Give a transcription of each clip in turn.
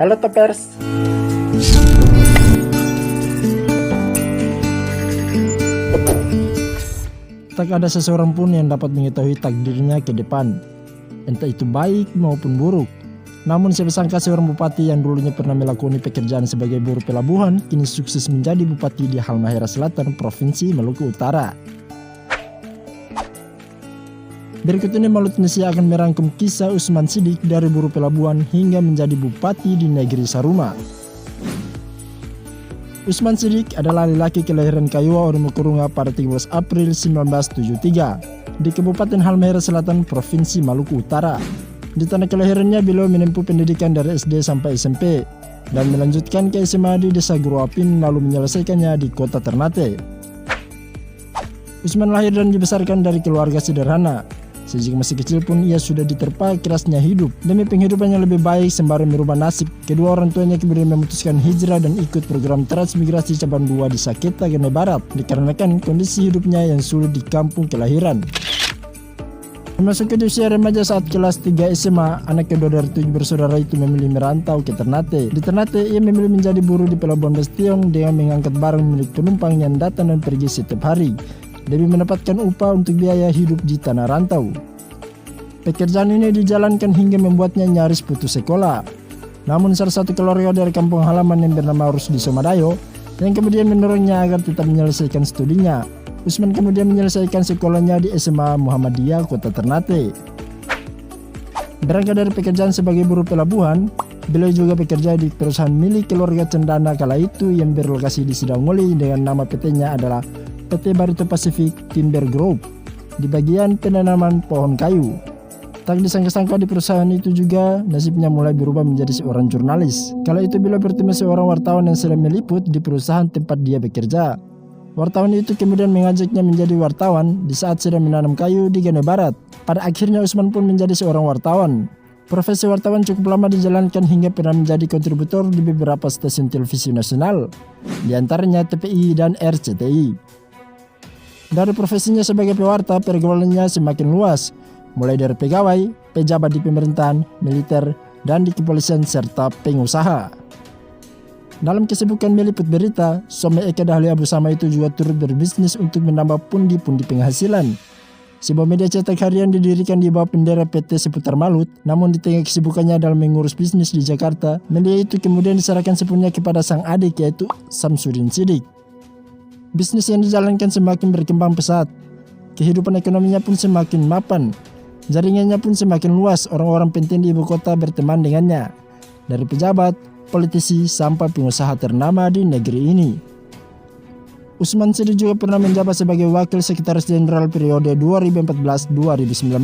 Halo Topers. Tak ada seseorang pun yang dapat mengetahui takdirnya ke depan, entah itu baik maupun buruk. Namun siapa sangka seorang bupati yang dulunya pernah melakoni pekerjaan sebagai buruh pelabuhan, kini sukses menjadi bupati di Halmahera Selatan, Provinsi Maluku Utara. Berikut ini Malut Indonesia akan merangkum kisah Usman Siddiq dari buruh pelabuhan hingga menjadi bupati di negeri Saruma. Usman Siddiq adalah lelaki kelahiran Kayua Orumukurunga pada 13 April 1973 di Kabupaten Halmahera Selatan, Provinsi Maluku Utara. Di tanah kelahirannya beliau menempuh pendidikan dari SD sampai SMP dan melanjutkan ke SMA di Desa Guruapin lalu menyelesaikannya di Kota Ternate. Usman lahir dan dibesarkan dari keluarga sederhana. Sejak masih kecil pun ia sudah diterpa kerasnya hidup. Demi penghidupan yang lebih baik sembari merubah nasib, kedua orang tuanya kemudian memutuskan hijrah dan ikut program transmigrasi cabang 2 di Saketa, Gane Barat dikarenakan kondisi hidupnya yang sulit di kampung kelahiran. Memasuki usia remaja saat kelas 3 SMA, anak kedua dari 7 bersaudara itu memilih merantau ke Ternate. Di Ternate, ia memilih menjadi buruh di pelabuhan Bestiong dengan mengangkat barang milik penumpang yang datang dan pergi setiap hari demi mendapatkan upah untuk biaya hidup di tanah rantau. Pekerjaan ini dijalankan hingga membuatnya nyaris putus sekolah. Namun salah satu keluarga dari kampung halaman yang bernama Rusdi Somadayo yang kemudian mendorongnya agar tetap menyelesaikan studinya. Usman kemudian menyelesaikan sekolahnya di SMA Muhammadiyah Kota Ternate. Berangkat dari pekerjaan sebagai buruh pelabuhan, beliau juga bekerja di perusahaan milik keluarga Cendana kala itu yang berlokasi di Sidangoli dengan nama PT-nya adalah PT Barito Pacific Timber Group di bagian penanaman pohon kayu. Tak disangka-sangka di perusahaan itu juga nasibnya mulai berubah menjadi seorang jurnalis. Kala itu beliau bertemu seorang wartawan yang sedang meliput di perusahaan tempat dia bekerja. Wartawan itu kemudian mengajaknya menjadi wartawan di saat sedang menanam kayu di Gane Barat. Pada akhirnya Usman pun menjadi seorang wartawan. Profesi wartawan cukup lama dijalankan hingga pernah menjadi kontributor di beberapa stasiun televisi nasional, di antaranya TPI dan RCTI. Dari profesinya sebagai pewarta, pergaulannya semakin luas, mulai dari pegawai, pejabat di pemerintahan, militer, dan di kepolisian serta pengusaha. Dalam kesibukan meliput berita, suami Eka Dahlia Abu Sama itu juga turut berbisnis untuk menambah pundi-pundi penghasilan. Sebuah media cetak harian didirikan di bawah bendera PT Seputar Malut, namun di tengah kesibukannya dalam mengurus bisnis di Jakarta, media itu kemudian diserahkan sepenuhnya kepada sang adik yaitu Samsudin Siddiq. Bisnis yang dijalankan semakin berkembang pesat, kehidupan ekonominya pun semakin mapan, jaringannya pun semakin luas, orang-orang penting di ibu kota berteman dengannya, dari pejabat, politisi, sampai pengusaha ternama di negeri ini. Usman Siddiq juga pernah menjabat sebagai Wakil Sekretaris Jenderal periode 2014-2019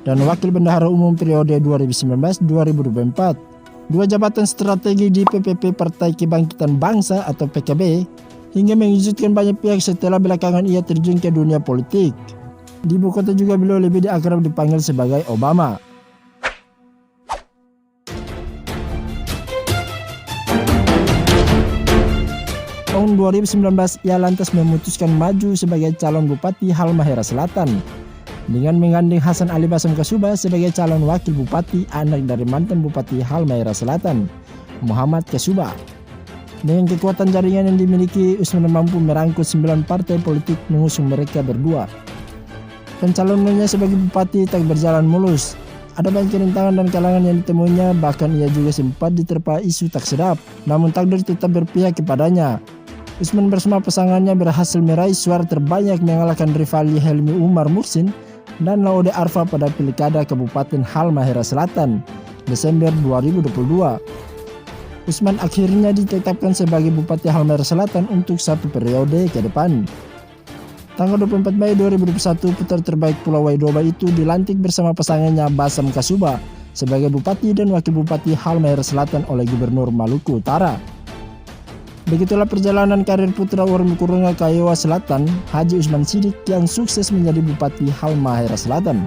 dan Wakil Bendahara Umum periode 2019-2024. Dua jabatan strategi di PPP Partai Kebangkitan Bangsa atau PKB, hingga mengejutkan banyak pihak setelah belakangan ia terjun ke dunia politik. Di ibu kota juga beliau lebih akrab dipanggil sebagai Obama. Tahun 2019 ia lantas memutuskan maju sebagai calon bupati Halmahera Selatan dengan menggandeng Hasan Ali Basam Kasuba sebagai calon wakil bupati, anak dari mantan bupati Halmahera Selatan, Muhammad Kasuba. Dengan kekuatan jaringan yang dimiliki, Usman mampu merangkul 9 partai politik mengusung mereka berdua. Pencalonannya sebagai bupati tak berjalan mulus. Ada banyak rintangan dan kalangan yang ditemuinya, bahkan ia juga sempat diterpa isu tak sedap. Namun takdir tetap berpihak kepadanya. Usman bersama pasangannya berhasil meraih suara terbanyak mengalahkan rivalnya Helmi Umar Muhsin dan Laude Arfa pada Pilkada Kabupaten Halmahera Selatan, Desember 2022. Usman akhirnya ditetapkan sebagai Bupati Halmahera Selatan untuk 1 periode ke depan. Tanggal 24 Mei 2021, putra terbaik Pulau Waidoba itu dilantik bersama pasangannya Basam Kasuba sebagai Bupati dan Wakil Bupati Halmahera Selatan oleh Gubernur Maluku Utara. Begitulah perjalanan karir putra Orumukurunga Kayua Selatan, Haji Usman Siddiq yang sukses menjadi Bupati Halmahera Selatan.